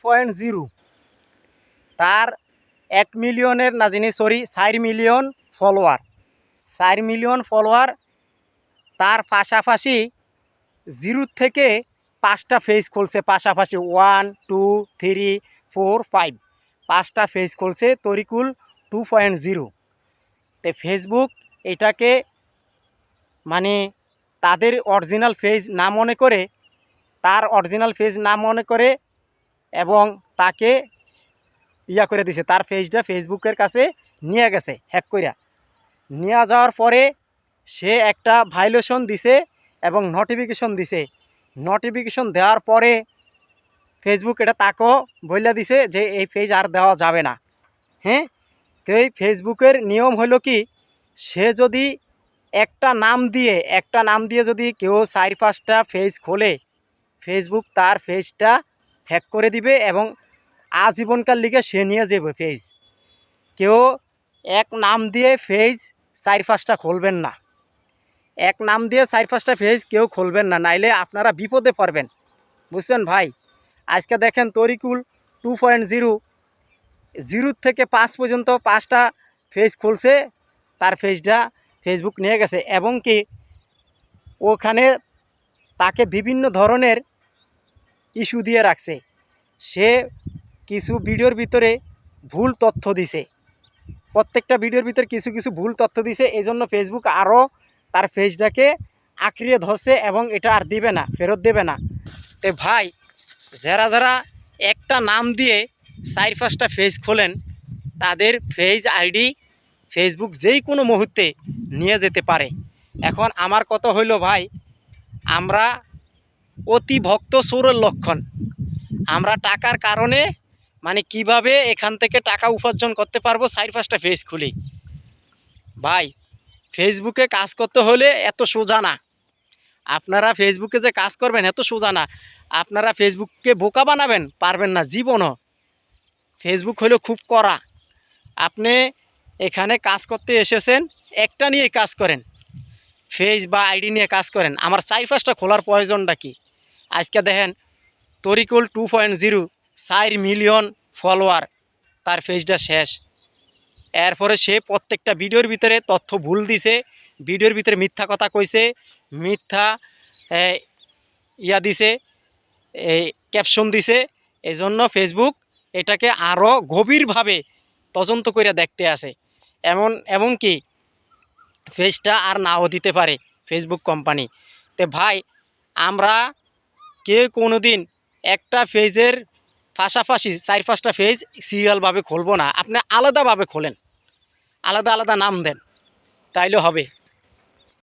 2.0 তার 1 মিলিয়নের না জানি 4 মিলিয়ন ফলোয়ার, 4 মিলিয়ন ফলোয়ার। তার পাশাপাশি 0 থেকে 5টা পেজ খুলছে, পাশাপাশি 1 2 3 4 5 5টা পেজ খুলছে তরিকুল 2.0। তো ফেসবুক এটাকে মানে তাদের অরিজিনাল পেজ না মনে করে, তার অরিজিনাল পেজ না মনে করে এবং তাকে করে দিছে, তার পেজটা ফেসবুকের কাছে নিয়ে গেছে হ্যাক কইরা। নিয়ে যাওয়ার পরে সে একটা ভায়োলেশন দিছে এবং নোটিফিকেশন দিছে। নোটিফিকেশন দেওয়ার পরে ফেসবুক এটা তাকেও বইলা দিছে যে এই পেজ আর দেওয়া যাবে না। হ্যাঁ, তো এই ফেসবুকের নিয়ম হলো কি, সে যদি একটা নাম দিয়ে যদি কেউ 4-5টা পেজ খোলে, ফেসবুক তার পেজটা হ্যাক করে দিবে এবং আজীবনকার লিগে সে নিয়ে যাবে পেজ। কেউ এক নাম দিয়ে পেজ 4-5টা খুলবেন না, এক নাম দিয়ে 4-5টা পেজ কেউ খুলবেন না, নাইলে আপনারা বিপদে পড়বেন, বুঝছেন ভাই। আজকে দেখেন তরিকুল 2.0 0 থেকে 5 পর্যন্ত 5টা পেজ খুলছে, তার পেজটা ফেসবুক নিয়ে গেছে এবং কি ওখানে তাকে বিভিন্ন ধরনের ইস্যু দিয়ে রাখছে। সে কিছু ভিডিওর ভিতরে ভুল তথ্য দিছে, প্রত্যেকটা ভিডিওর ভিতরে কিছু কিছু ভুল তথ্য দিছে। এই জন্য ফেসবুক আরও তার পেজটাকে আঁকড়িয়ে ধরছে এবং এটা আর দিবে না, ফেরত দেবে না। তো ভাই, যারা যারা একটা নাম দিয়ে 4-5টা পেজ খোলেন, তাদের পেজ আইডি ফেসবুক যেই কোনো মুহূর্তে নিয়ে যেতে পারে। এখন আমার কথা হইল ভাই, আমরা অতি ভক্ত চোরের লক্ষণ। আমরা টাকার কারণে মানে কিভাবে এখান থেকে টাকা উপার্জন করতে পারবো 4-5টা পেজ খুলি। ভাই, ফেসবুকে কাজ করতে হলে এত সোজা না। আপনারা ফেসবুকে যে কাজ করবেন এত সোজা না। আপনারা ফেসবুককে বোকা বানাবেন, পারবেন না জীবনও। ফেসবুক হলো খুব কড়া। আপনি এখানে কাজ করতে এসেছেন, একটা নিয়ে কাজ করেন, পেজ বা আইডি নিয়ে কাজ করেন। আমার 4-5টা খোলার প্রয়োজনটা কি? আজকে দেখেন তরিকুল 2.0 4 মিলিয়ন ফলোয়ার, তার পেজটা শেষ। এরপরে সে প্রত্যেকটা ভিডিওর ভিতরে তথ্য ভুল দিছে, ভিডিওর ভিতরে মিথ্যা কথা কইছে, মিথ্যা দিছে, এই ক্যাপশন দিছে। এই জন্য ফেসবুক এটাকে আরও গভীরভাবে তদন্ত করে দেখতে আসে। এমনকি পেজটা আর নাও দিতে পারে ফেসবুক কোম্পানি। তো ভাই, আমরা কেউ কোনো দিন একটা পেজের পাশাপাশি 4-5টা পেজ সিরিয়ালভাবে খুলব না। আপনি আলাদাভাবে খোলেন, আলাদা আলাদা নাম দেন, তাইলে হবে।